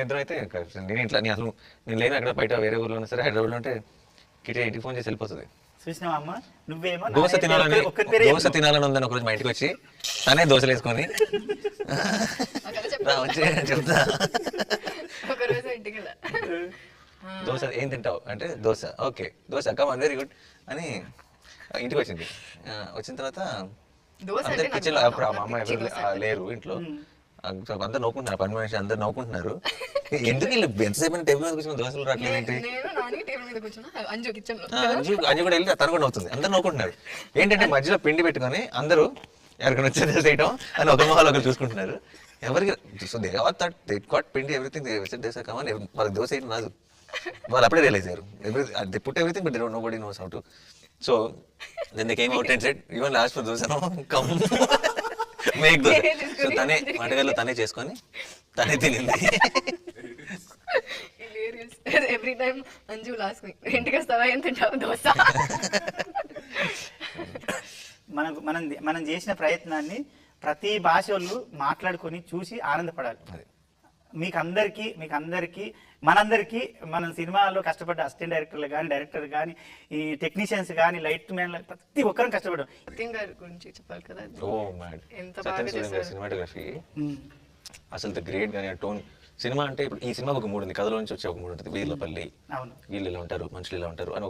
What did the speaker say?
ఇద్దరు అయితే నేను ఇంట్లో నేను అసలు నేను లేను అక్కడ బయట వేరే ఊర్లో ఉన్నా సరే హైదరాబాద్లో ఉంటే కిటే ఇంటికి ఫోన్ చేసి వెళ్ళిపోతుంది. చూసినావా అమ్మ నువ్వేమో దోశ తినాలని దోశ తినాలని ఉందని ఒకరోజు మా ఇంటికి వచ్చి తనే దోశలు వేసుకొని వచ్చి చెప్తా దోశ ఏం తింటావు అంటే dosa okay dosa come very good అని ఇంటికి వచ్చింది. వచ్చిన తర్వాత అందరు కిచెన్ లో అప్పుడు మా అమ్మ ఎవరు లేరు ఇంట్లో, అందరు నవ్వుకుంటున్నారు, పని మనిషి అందరు నవ్వుకుంటున్నారు. ఎందుకు వీళ్ళు ఎంతసేపు టేబుల్ మీద కూర్చొని దోశలు రావట్లేదు ఏంటి అంజు కూడా వెళ్ళి తను కూడా నవ్వుతుంది, అందరు నవ్వుకుంటున్నారు. ఏంటంటే మధ్యలో పిండి పెట్టుకొని అందరూ ఎవరికైనా వచ్చే దోశ వేయటం అని ఒక మొహాలు ఒకరు చూసుకుంటున్నారు. ఎవరికి so they all thought they got పిండి ఎవ్రీథింగ్ దోశ కావాలి వాళ్ళకి దోశ వేయడం రాదు. వాళ్ళు అప్పుడే రియలైజ్ అయ్యారు they put everything but nobody knows how to. So then they came out and said you want last for dosa come make dosa. So తనే వంటగదిలో తనే చేసుకొని తనే తినింది. ఎవ్రీ టైం అంజు లాస్ట్ ఇంటికి వస్తావా ఏం తింటావు దోశ. మనం చేసిన ప్రయత్నాన్ని ప్రతి భాష వాళ్ళు మాట్లాడుకొని చూసి ఆనందపడాలి. మీకందరికీ మనందరికీ మన సినిమాలో కష్టపడ్డ అసిస్టెంట్ డైరెక్టర్లు కానీ డైరెక్టర్ కానీ ఈ టెక్నీషియన్స్ కానీ లైట్ మ్యాన్ ప్రతి ఒక్కరం కష్టపడ్డాం. సత్యం గారి గురించి చెప్పాలి కదా. సినిమాటోగ్రఫీ అసలు ద గ్రేట్ గానీ టోన్ సినిమా అంటే ఇప్పుడు ఈ సినిమా ఒక మూడు ఉంది, కథలో నుంచి వచ్చే ఒక మూడు ఉంటుంది. వీళ్ళపల్లి వీళ్ళు ఇలా ఉంటారు, మనుషులు ఇలా ఉంటారు అని